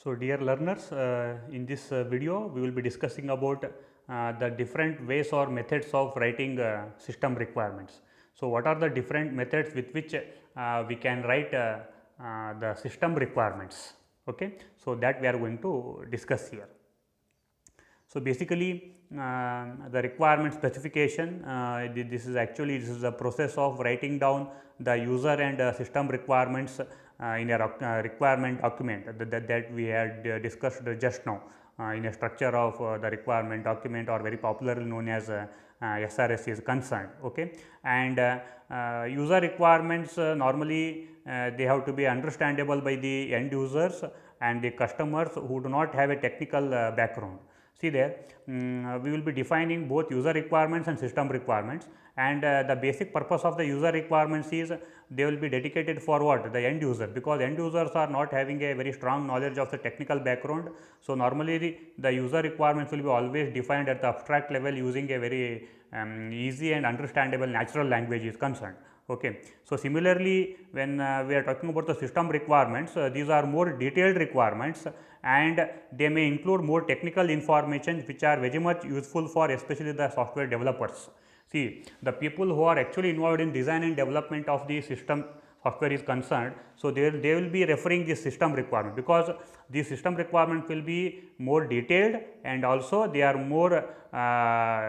So, dear learners, in this video we will be discussing about the different ways or methods of writing system requirements. So, what are the different methods with which we can write the system requirements? Okay. So, that we are going to discuss here. So, basically the requirement specification, this is a process of writing down the user and system requirements in a requirement document that we had discussed just now in a structure of the requirement document, or very popularly known as SRS is concerned. Okay. And user requirements normally they have to be understandable by the end users and the customers who do not have a technical background. See there, we will be defining both user requirements and system requirements, and the basic purpose of the user requirements is they will be dedicated for what? The end user, because end users are not having a very strong knowledge of the technical background. So, normally the user requirements will be always defined at the abstract level using a very easy and understandable natural language is concerned. Okay. So, similarly, when we are talking about the system requirements, these are more detailed requirements, and they may include more technical information which are very much useful for especially the software developers. See, the people who are actually involved in design and development of the system software is concerned. So, they will be referring this system requirement, because the system requirement will be more detailed, and also they are more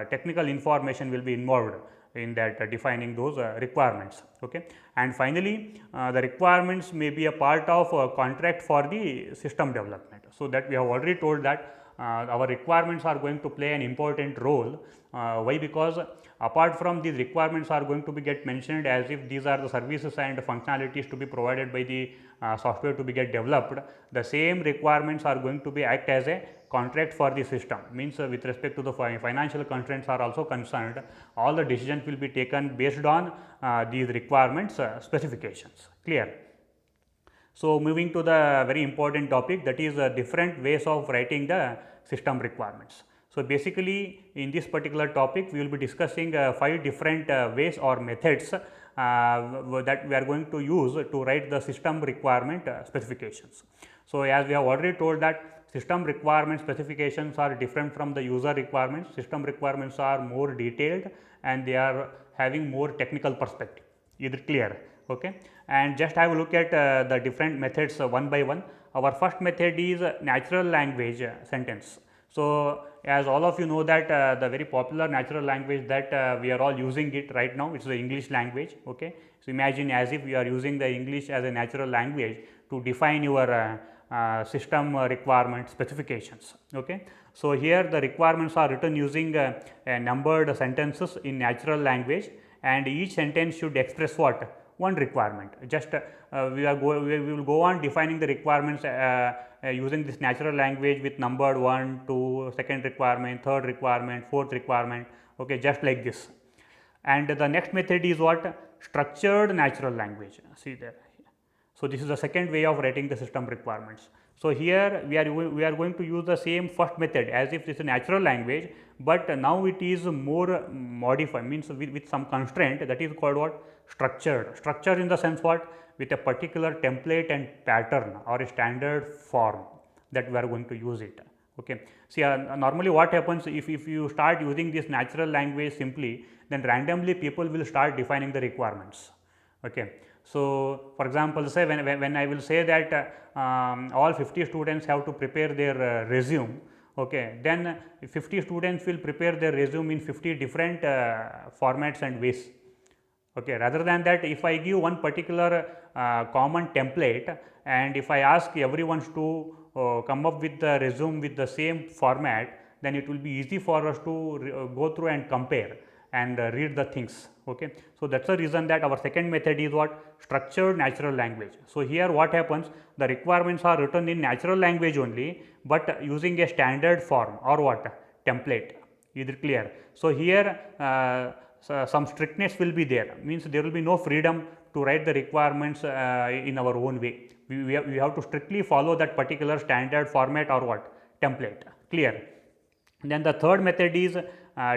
technical information will be involved in that defining those requirements. Okay. And finally, the requirements may be a part of contract for the system development. So, that we have already told that our requirements are going to play an important role. Why? Because apart from these requirements are going to be get mentioned as if these are the services and functionalities to be provided by the software to be get developed, the same requirements are going to be act as a contract for the system. Means with respect to the financial constraints are also concerned, all the decisions will be taken based on these requirements specifications. Clear? So, moving to the very important topic, that is different ways of writing the system requirements. So, basically in this particular topic we will be discussing 5 different ways or methods that we are going to use to write the system requirement specifications. So, as we have already told that system requirement specifications are different from the user requirements. System requirements are more detailed and they are having more technical perspective. Is it clear? Okay. And just have a look at the different methods one by one. Our first method is natural language sentence. So, as all of you know that the very popular natural language that we are all using it right now, it is the English language. Okay. So, imagine as if you are using the English as a natural language to define your system requirement specifications. Okay. So, here the requirements are written using numbered sentences in natural language, and each sentence should express what? One requirement. Just we will go on defining the requirements using this natural language with numbered 1, 2, second requirement, third requirement, fourth requirement. Okay, just like this. And the next method is what? Structured natural language. See there. So, this is the second way of writing the system requirements. So, here we are going to use the same first method as if this is a natural language, but now it is more modified, means with some constraint, that is called what? Structured. Structured in the sense what? With a particular template and pattern or a standard form that we are going to use it. Okay. See, normally what happens if you start using this natural language simply, then randomly people will start defining the requirements. Okay. So, for example, say when I will say that all 50 students have to prepare their resume, okay, then 50 students will prepare their resume in 50 different formats and ways. Okay. Rather than that, if I give one particular common template, and if I ask everyone to come up with the resume with the same format, then it will be easy for us to go through and compare and read the things. Okay. So, that is the reason that our second method is what? Structured natural language. So, here what happens? The requirements are written in natural language only, but using a standard form or what? Template. Is it clear? So, here some strictness will be there, means there will be no freedom to write the requirements in our own way. We have to strictly follow that particular standard format or what? Template. Clear? Then the third method is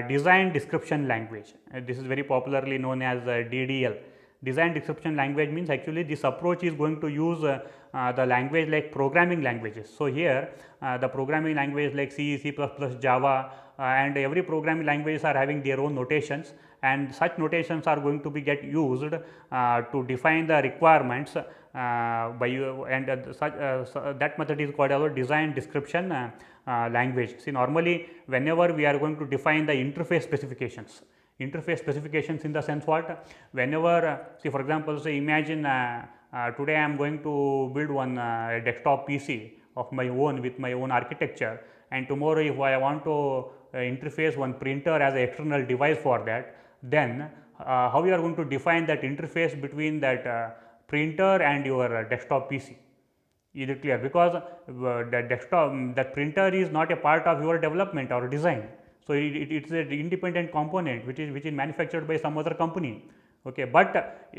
design description language. This is very popularly known as DDL. Design description language means actually this approach is going to use the language like programming languages. So, here the programming language like C, C++, Java and every programming languages are having their own notations, and such notations are going to be get used to define the requirements by you, and that method is called as design description language. See, normally whenever we are going to define the interface specifications in the sense what, whenever see for example, say imagine today I am going to build one desktop PC of my own with my own architecture, and tomorrow if I want to interface one printer as an external device for that, then how you are going to define that interface between that printer and your desktop PC? Is it clear? Because the desktop, that printer is not a part of your development or design. So, it is an independent component which is manufactured by some other company. Okay. But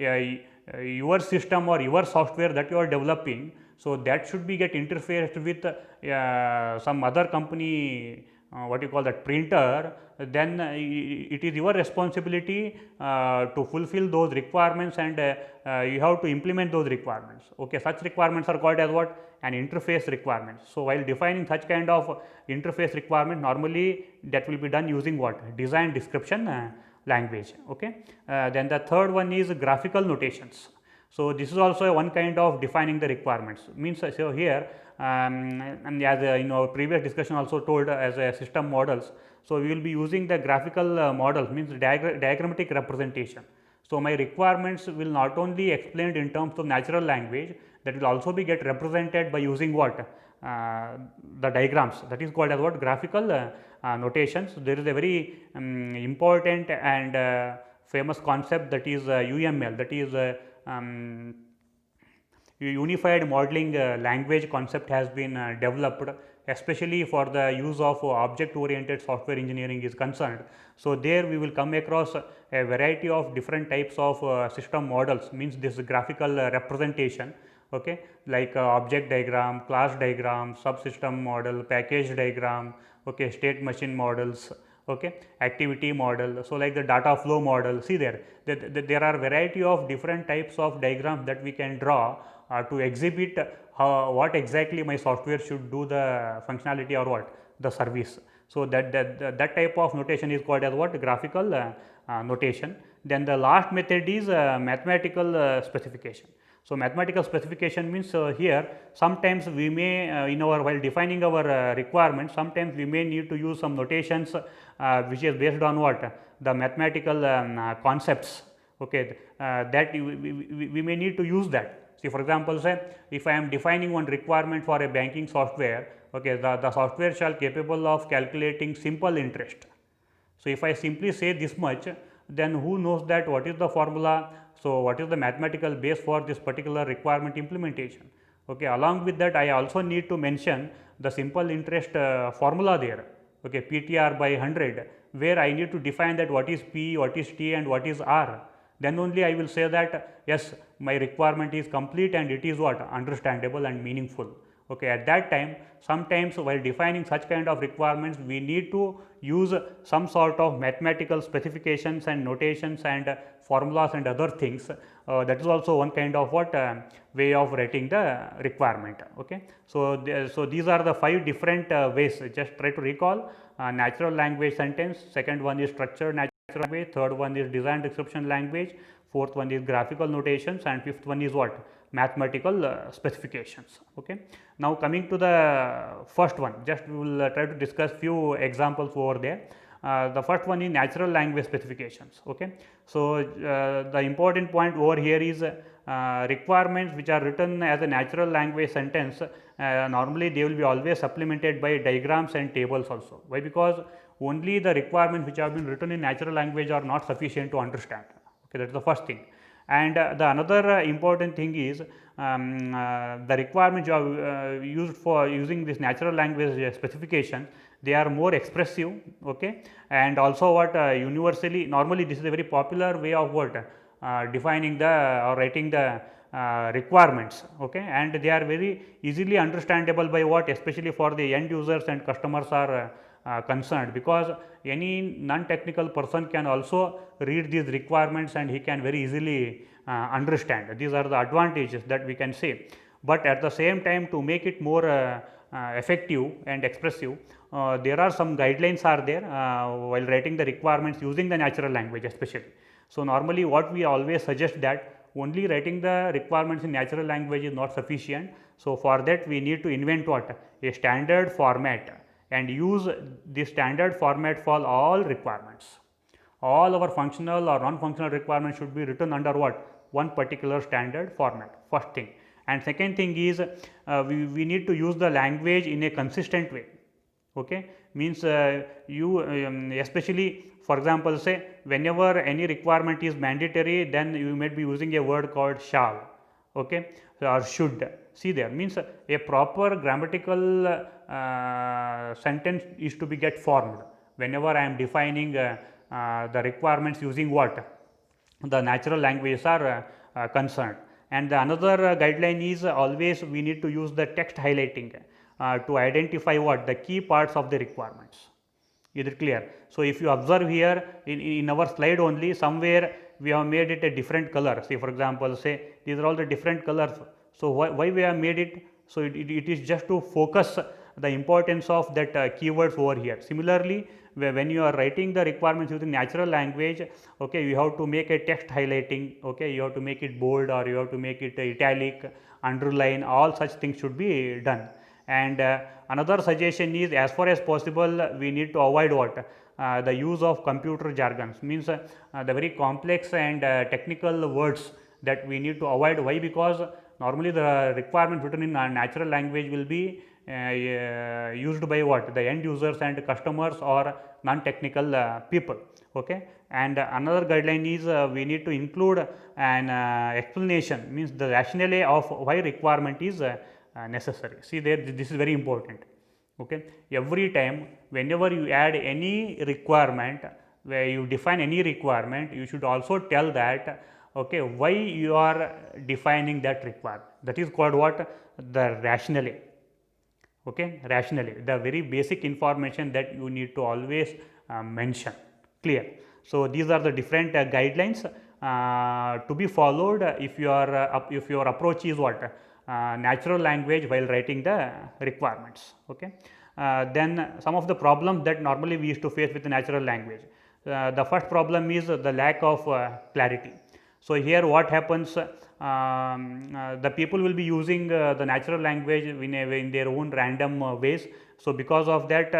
your system or your software that you are developing, so that should be get interfaced with some other company, what you call that printer, then it is your responsibility to fulfill those requirements, and you have to implement those requirements. Okay. Such requirements are called as what? An interface requirement. So, while defining such kind of interface requirement, normally that will be done using what? Design description language. Okay. Then the third one is graphical notations. So, this is also one kind of defining the requirements. Means, so here and as in our previous discussion also told as a system models. So, we will be using the graphical models, means diagrammatic representation. So, my requirements will not only explained in terms of natural language, that will also be get represented by using what? The diagrams, that is called as what? Graphical notations. There is a very important and famous concept, that is UML, that is unified modeling language concept has been developed, especially for the use of object oriented software engineering is concerned. So, there we will come across a variety of different types of system models, means this graphical representation, okay, like object diagram, class diagram, subsystem model, package diagram, okay, state machine models, okay, activity model. So, like the data flow model, see there are variety of different types of diagrams that we can draw to exhibit what exactly my software should do the functionality or what? The service. So, that type of notation is called as what? Graphical notation. Then the last method is mathematical specification. So, mathematical specification means here sometimes we may in our while defining our requirements, sometimes we may need to use some notations which is based on what? The mathematical concepts, okay, that we may need to use that. See, for example, say if I am defining one requirement for a banking software, okay, the software shall capable of calculating simple interest. So, if I simply say this much, then who knows that what is the formula? So, what is the mathematical base for this particular requirement implementation? Okay. Along with that, I also need to mention the simple interest formula there, okay, PTR by 100, where I need to define that what is P, what is T and what is R. Then only I will say that yes, my requirement is complete and it is what? Understandable and meaningful. Okay. At that time, sometimes while defining such kind of requirements, we need to use some sort of mathematical specifications and notations and formulas and other things. That is also one kind of what way of writing the requirement. Okay. So, so these are the 5 different ways. Just try to recall: natural language sentence, second one is structured natural language, third one is design description language, fourth one is graphical notations, and fifth one is what? Mathematical specifications. Okay. Now, coming to the first one, just we will try to discuss few examples over there. The first one is natural language specifications. Okay. So, the important point over here is requirements which are written as a natural language sentence, normally they will be always supplemented by diagrams and tables also. Why? Because only the requirements which have been written in natural language are not sufficient to understand. Okay, that is the first thing. And the another important thing is the requirements you have used for using this natural language specification, they are more expressive, okay, and also what universally, normally this is a very popular way of what defining the or writing the requirements, okay, and they are very easily understandable by what, especially for the end users and customers are concerned, because any non-technical person can also read these requirements and he can very easily understand. These are the advantages that we can say, but at the same time, to make it more effective and expressive, there are some guidelines are there while writing the requirements using the natural language especially. So, normally what we always suggest that only writing the requirements in natural language is not sufficient. So, for that we need to invent what? A standard format and use the standard format for all requirements. All our functional or non-functional requirements should be written under what? One particular standard format, first thing. And second thing is we need to use the language in a consistent way. Okay? Means you especially, for example, say whenever any requirement is mandatory, then you might be using a word called shall, okay, or should. See there, means a proper grammatical sentence is to be get formed whenever I am defining the requirements using what? The natural languages are concerned. And the another guideline is always we need to use the text highlighting to identify what? The key parts of the requirements. Is it clear? So, if you observe here in our slide only, somewhere we have made it a different color. Say for example, say these are all the different colors. So, why we have made it? So, it is just to focus the importance of that keywords over here. Similarly, when you are writing the requirements using natural language, okay, you have to make a text highlighting, okay, you have to make it bold or you have to make it italic, underline, all such things should be done. And another suggestion is, as far as possible, we need to avoid what? The use of computer jargons, means the very complex and technical words that we need to avoid. Why? Because normally the requirement written in natural language will be used by what? The end users and customers or non-technical people. Okay? And another guideline is we need to include an explanation, means the rationale of why requirement is necessary. See there, this is very important. Okay? Every time whenever you add any requirement, where you define any requirement, you should also tell that, okay, why you are defining that requirement. That is called what? The rationale. Okay? Rationale, the very basic information that you need to always mention. Clear? So, these are the different guidelines to be followed if your approach is what? Natural language while writing the requirements. Okay? Then some of the problems that normally we used to face with the natural language. The first problem is the lack of clarity. So, here what happens, the people will be using the natural language in their own random ways. So, because of that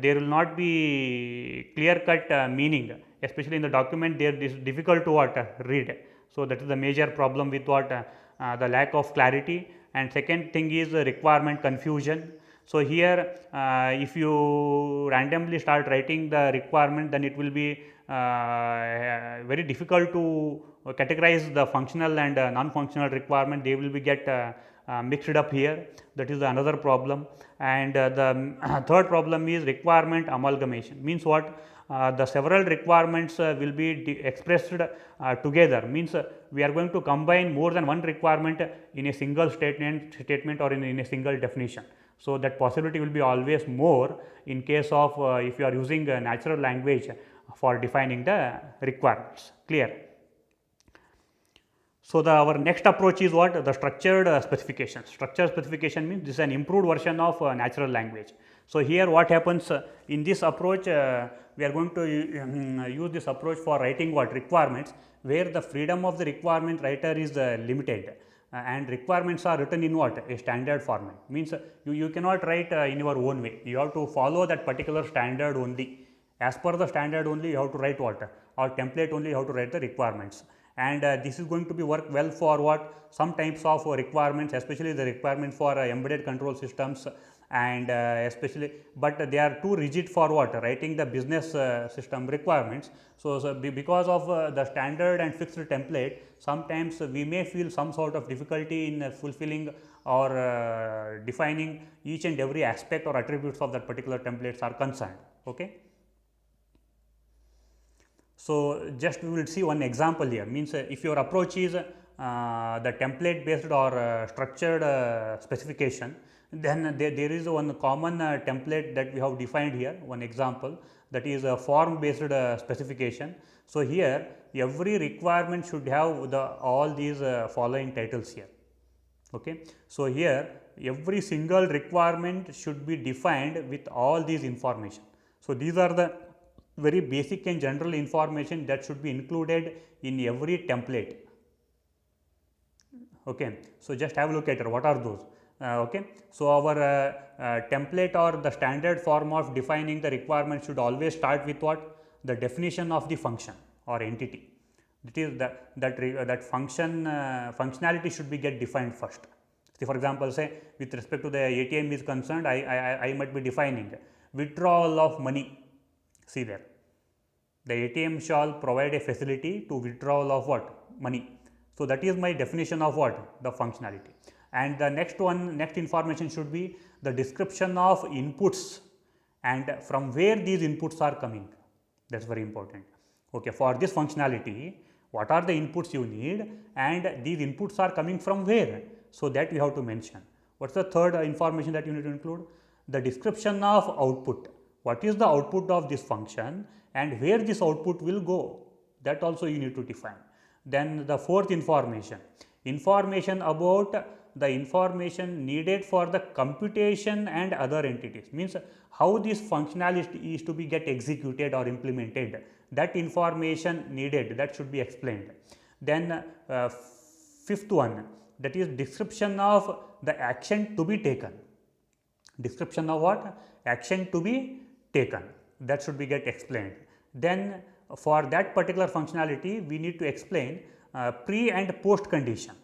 there will not be clear cut meaning, especially in the document there is difficult to what? Read. So, that is the major problem with what? The lack of clarity. And second thing is requirement confusion. So, here if you randomly start writing the requirement, then it will be very difficult to categorize the functional and non-functional requirement. They will be get mixed up here. That is another problem. And the third problem is requirement amalgamation, means what? The several requirements will be expressed together, means we are going to combine more than one requirement in a single statement or in a single definition. So, that possibility will be always more in case of if you are using natural language for defining the requirements. Clear? So, our next approach is what? The structured specification. Structured specification means this is an improved version of natural language. So, here what happens in this approach, we are going to use this approach for writing what? Requirements, where the freedom of the requirement writer is limited. And requirements are written in what? A standard format, means you cannot write in your own way, you have to follow that particular standard only. As per the standard only you have to write what? Or template only you have to write the requirements. And this is going to be work well for what? Some types of requirements, especially the requirement for embedded control systems, and especially, but they are too rigid for what? Writing the business system requirements. So, because of the standard and fixed template, sometimes we may feel some sort of difficulty in fulfilling or defining each and every aspect or attributes of that particular templates are concerned. Okay? So, just we will see one example here, means if your approach is the template based or structured specification, Then there is one common template that we have defined here, one example, that is a form based specification. So, here every requirement should have all these following titles here. Okay. So, here every single requirement should be defined with all these information. So, these are the very basic and general information that should be included in every template. Okay. So, just have a look at it, what are those. Okay. So, our template or the standard form of defining the requirement should always start with what? The definition of the function or entity. It is that function functionality should be get defined first. See, for example, say with respect to the ATM is concerned, I might be defining withdrawal of money. See there, the ATM shall provide a facility to withdrawal of what? Money. So, that is my definition of what? The functionality. And the next information should be the description of inputs and from where these inputs are coming. That is very important. Okay, for this functionality, what are the inputs you need and these inputs are coming from where? So, that we have to mention. What is the third information that you need to include? The description of output. What is the output of this function and where this output will go? That also you need to define. Then the fourth information about the information needed for the computation and other entities, means how this functionality is to be get executed or implemented, that information needed, that should be explained. Then fifth one, that is description of the action to be taken. Description of what? Action to be taken, that should be get explained. Then for that particular functionality we need to explain pre and post condition.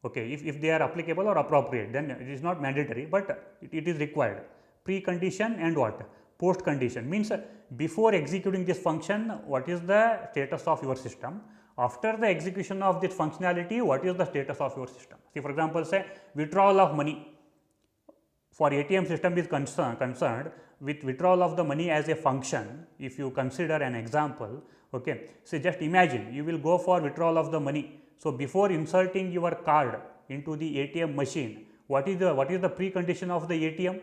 Okay, if they are applicable or appropriate, then it is not mandatory, but it is required. Pre condition and what? Post condition means before executing this function, what is the status of your system? After the execution of this functionality, what is the status of your system? See, for example, say withdrawal of money. For ATM system is concerned with withdrawal of the money as a function. If you consider an example, okay, so just imagine you will go for withdrawal of the money. So, before inserting your card into the ATM machine, what is the precondition of the ATM?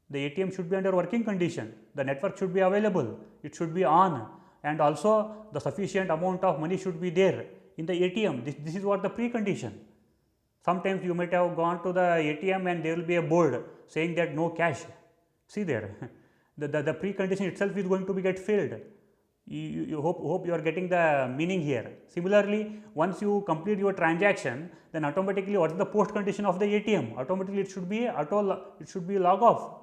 The ATM should be under working condition, the network should be available, it should be on, and also the sufficient amount of money should be there in the ATM. This is what the precondition. Sometimes you might have gone to the ATM and there will be a board saying that no cash. See there, the precondition itself is going to be get filled. You hope you are getting the meaning here. Similarly, once you complete your transaction, then automatically what is the post condition of the ATM? Automatically it should be log off.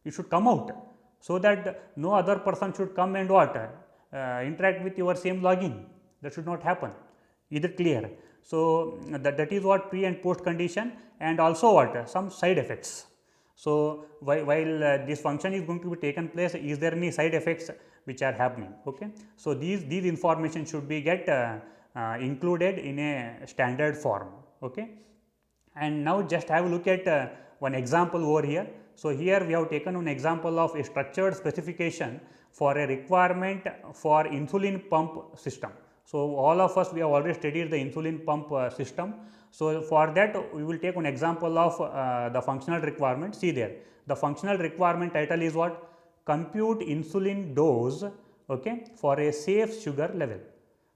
It should come out, so that no other person should come and what? Interact with your same login. That should not happen. Is it clear? So, that is what pre and post condition, and also what? Some side effects. So, while this function is going to be taken place, is there any side effects which are happening? Okay. So, these information should be get included in a standard form. Okay. And now just have a look at one example over here. So, here we have taken an example of a structured specification for a requirement for insulin pump system. So, all of us we have already studied the insulin pump system. So, for that we will take an example of the functional requirement. See there, the functional requirement title is what? Compute insulin dose, okay, for a safe sugar level.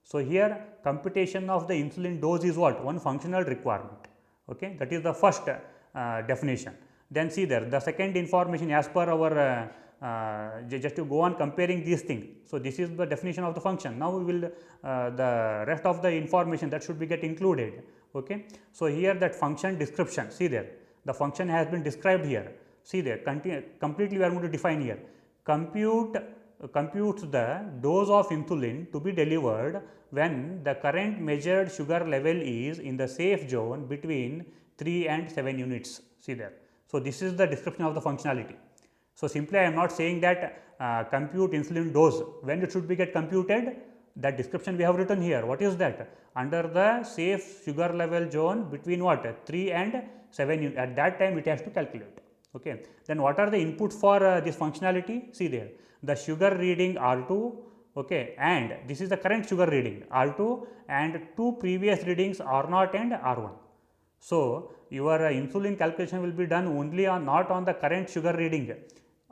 So, here computation of the insulin dose is what? One functional requirement, okay, that is the first definition. Then see there, the second information as per our just to go on comparing these things. So, this is the definition of the function. Now, we will the rest of the information that should be get included. Okay. So, here that function description, see there, the function has been described here. See there, completely we are going to define here. Computes the dose of insulin to be delivered when the current measured sugar level is in the safe zone between 3 and 7 units. See there. So, this is the description of the functionality. So, simply I am not saying that compute insulin dose, when it should be get computed, that description we have written here. What is that? Under the safe sugar level zone between what? 3 and 7 units, at that time it has to calculate. Okay. Then what are the inputs for this functionality? See there, the sugar reading R2, okay, and this is the current sugar reading R2 and two previous readings R0 and R1. So, your insulin calculation will be done only on not on the current sugar reading.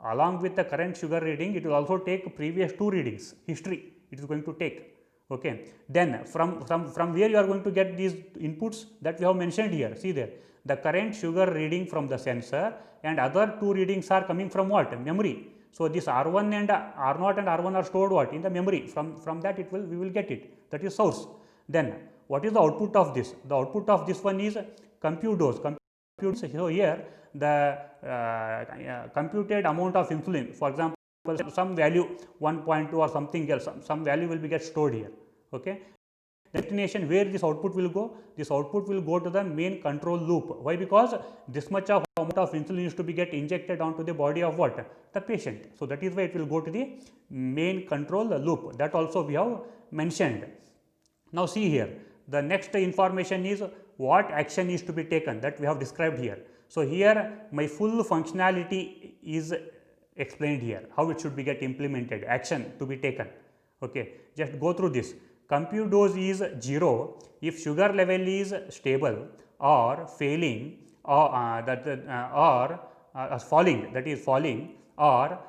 Along with the current sugar reading, it will also take previous 2 readings, history it is going to take. Okay. Then from where you are going to get these inputs, that we have mentioned here. See there, the current sugar reading from the sensor and other 2 readings are coming from what? Memory. So, this R1 and R0 and R1 are stored what? In the memory. From that it will, we will get it, that is source. Then what is the output of this? The output of this one is compute dose. So, here the computed amount of insulin, for example, some value 1.2 or something else, some value will be get stored here. Okay. Destination where this output will go? This output will go to the main control loop. Why? Because this much of amount of insulin is to be get injected onto the body of what? The patient. So, that is why it will go to the main control loop, that also we have mentioned. Now, see here, the next information is what action is to be taken, that we have described here. So, here my full functionality is explained here, how it should be get implemented, action to be taken. Okay. Just go through this. Compute dose is 0 if sugar level is stable or failing, or falling, that is falling, or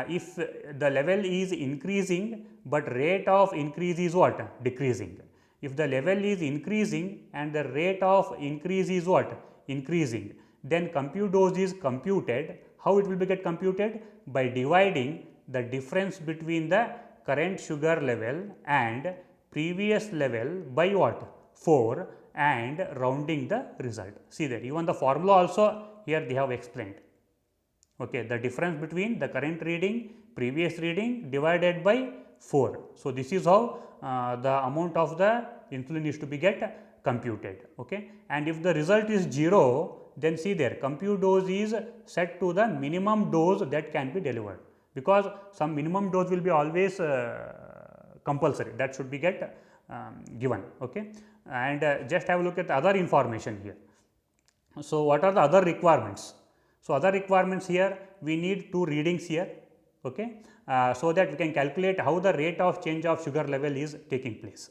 if the level is increasing, but rate of increase is what? Decreasing. If the level is increasing and the rate of increase is what? Increasing, then compute dose is computed. How it will be get computed? By dividing the difference between the current sugar level and previous level by what? 4 and rounding the result. See that even the formula also here they have explained. Okay, the difference between the current reading, previous reading divided by 4. So, this is how the amount of the insulin is to be get computed. Okay. And if the result is 0, then see there, compute dose is set to the minimum dose that can be delivered, because some minimum dose will be always compulsory, that should be get given. Okay. And just have a look at the other information here. So, what are the other requirements? So, other requirements here, we need 2 readings here. Okay. So that we can calculate how the rate of change of sugar level is taking place.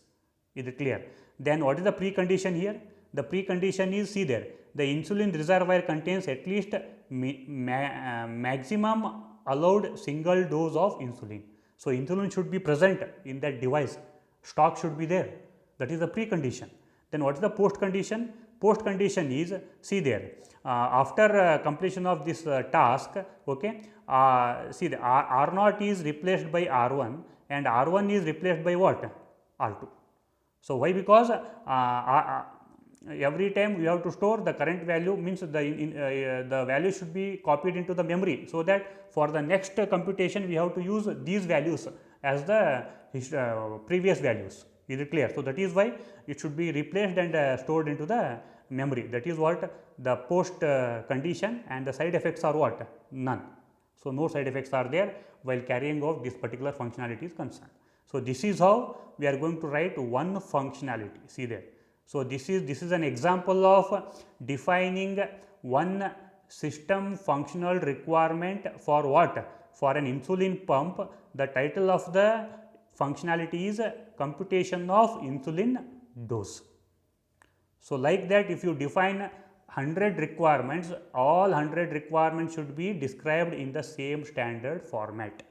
Is it clear? Then what is the precondition here? The precondition is, see there, the insulin reservoir contains at least maximum allowed single dose of insulin. So, insulin should be present in that device, stock should be there, that is the precondition. Then what is the post condition? Post condition is, see there, after completion of this task, okay, see the R0 is replaced by R1 and R1 is replaced by what? R2. So, why? Because every time we have to store the current value, means the value should be copied into the memory. So, that for the next computation we have to use these values as the previous values. Is it clear? So, that is why it should be replaced and stored into the memory. That is what the post condition, and the side effects are what? None. So, no side effects are there while carrying out this particular functionality is concerned. So, this is how we are going to write one functionality. See there. So, this is an example of defining one system functional requirement for what? For an insulin pump. The title of the functionality is computation of insulin dose. So, like that, if you define 100 requirements, all 100 requirements should be described in the same standard format.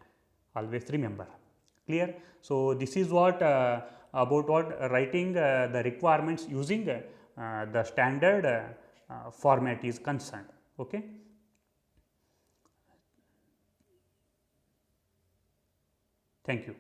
Always remember. Clear? So, this is what about what writing the requirements using the standard format is concerned. Okay. Thank you.